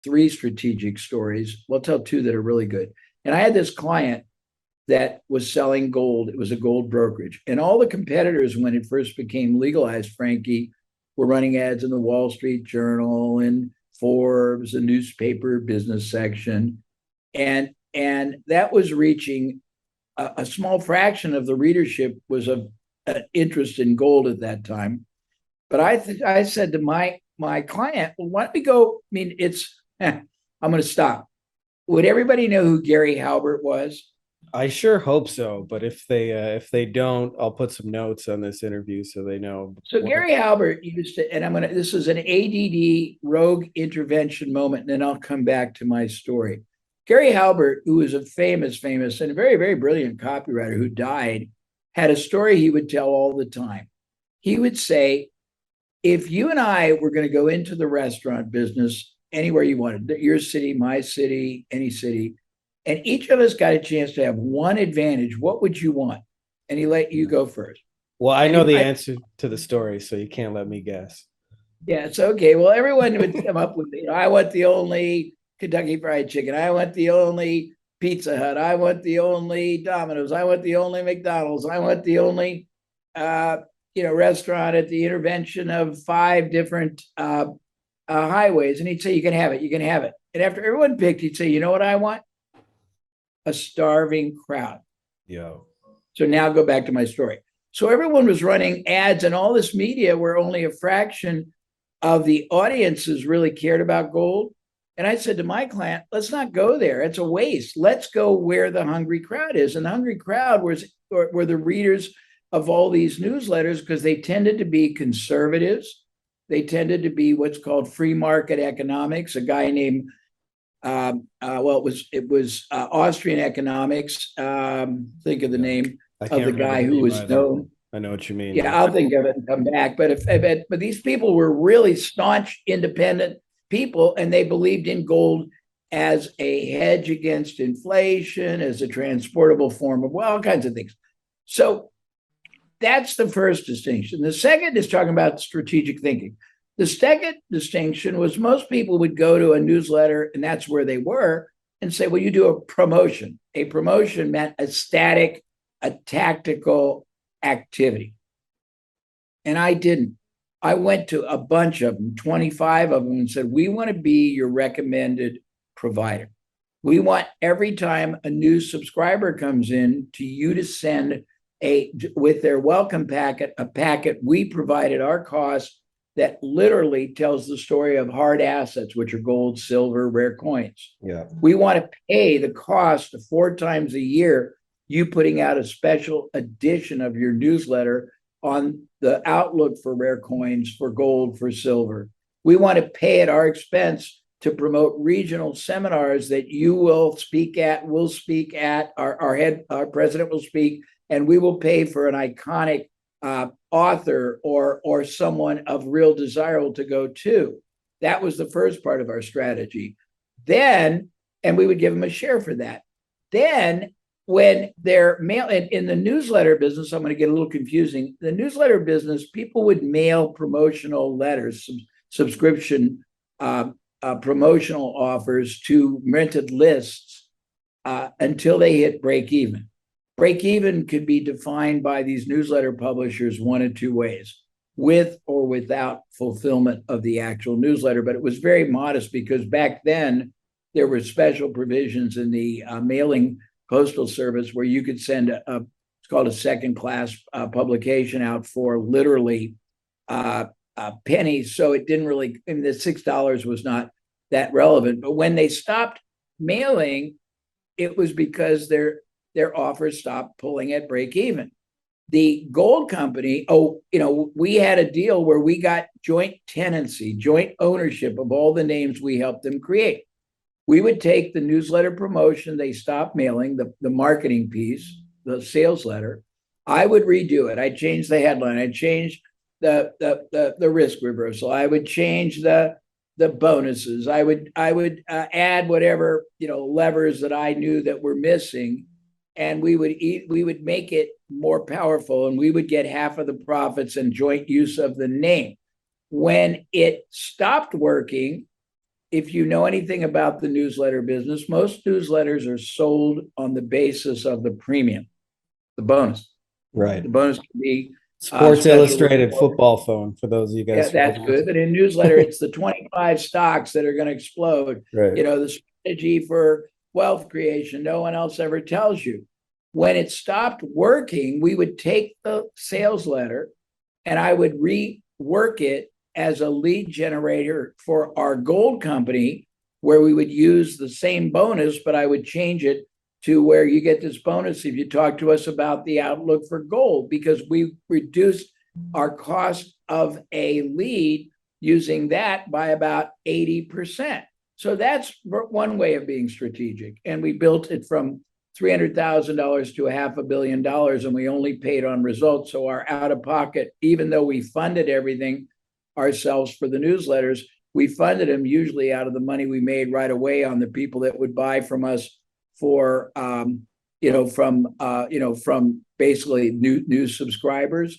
three strategic stories. We'll tell two that are really good. And I had this client that was selling gold. It was a gold brokerage. And all the competitors, when it first became legalized, Frankie, were running ads in the Wall Street Journal and Forbes, a newspaper business section. And that was reaching a small fraction of the readership was of interest in gold at that time. But I said to my client, well, why don't we go? I mean, I'm going to stop. Would everybody know who Gary Halbert was? I sure hope so, but if they don't, I'll put some notes on this interview so they know So what. Gary Halbert used to, and this is an ADD rogue intervention moment, and then I'll come back to my story. Gary Halbert, who was a famous, and a very, very brilliant copywriter who died, had a story he would tell all the time. He would say, if you and I were going to go into the restaurant business anywhere you wanted, your city, my city, any city, and each of us got a chance to have one advantage, what would you want? And he let you go first. Well, I And know the answer to the story, so you can't let me guess. yeah, it's okay. Well, everyone would come up with, I want the only Kentucky Fried Chicken. I want the only Pizza Hut. I want the only Domino's. I want the only McDonald's. I want the only, restaurant at the intervention of five different highways. And he'd say, you can have it. You can have it. And after everyone picked, he'd say, you know what I want? A starving crowd. Yo. So now go back to my story. So everyone was running ads and all this media where only a fraction of the audiences really cared about gold. And I said to my client, let's not go there. It's a waste. Let's go where the hungry crowd is. And the hungry crowd were the readers of all these newsletters because they tended to be conservatives. They tended to be what's called free market economics. A guy named it was Austrian economics. Think of the name of the guy who was known. I know what you mean. Yeah, I'll think of it and come back. But these people were really staunch independent people, and they believed in gold as a hedge against inflation, as a transportable form of all kinds of things. So that's the first distinction. The second is talking about strategic thinking. The second distinction was most people would go to a newsletter, and that's where they were, and say, well, you do a promotion. A promotion meant a static, a tactical activity. And I didn't. I went to a bunch of them, 25 of them, and said, we want to be your recommended provider. We want every time a new subscriber comes in to you to send with their welcome packet, a packet we provide at our cost that literally tells the story of hard assets, which are gold, silver, rare coins. Yeah. We want to pay the cost of 4 times a year, you putting out a special edition of your newsletter on the outlook for rare coins, for gold, for silver. We want to pay at our expense to promote regional seminars that you will speak at, our president will speak, and we will pay for an iconic author or someone of real desire to go to. That was the first part of our strategy. Then, and we would give them a share for that. Then, when they're in the newsletter business, I'm going to get a little confusing. The newsletter business, people would mail promotional letters, subscription promotional offers to rented lists until they hit break even. Break even could be defined by these newsletter publishers one of two ways, with or without fulfillment of the actual newsletter. But it was very modest because back then there were special provisions in the mailing postal service where you could send it's called a second class publication out for literally pennies. So it didn't really, I mean, the $6 was not that relevant. But when they stopped mailing, it was because their offers stopped pulling at break even. The gold company, we had a deal where we got joint tenancy, joint ownership of all the names we helped them create. We would take the newsletter promotion they stopped mailing, the marketing piece, the sales letter. I would redo it. I'd change the headline. I'd change the risk reversal. I would change the bonuses. I would add whatever levers that I knew that were missing, and we would make it more powerful, and we would get half of the profits and joint use of the name. When it stopped working, if you know anything about the newsletter business, most newsletters are sold on the basis of the premium, the bonus. Right. The bonus can be Sports special Illustrated report. football phone for those of you guys. Yeah, that's good. But in newsletter, it's the 25 stocks that are going to explode. Right. The strategy for wealth creation, no one else ever tells you. When it stopped working, we would take the sales letter and I would rework it as a lead generator for our gold company, where we would use the same bonus, but I would change it to where you get this bonus if you talk to us about the outlook for gold, because we reduced our cost of a lead using that by about 80%. So that's one way of being strategic. And we built it from $300,000 to $500 million, and we only paid on results. So our out of pocket, even though we funded everything ourselves for the newsletters, we funded them usually out of the money we made right away on the people that would buy from us for, from basically new subscribers.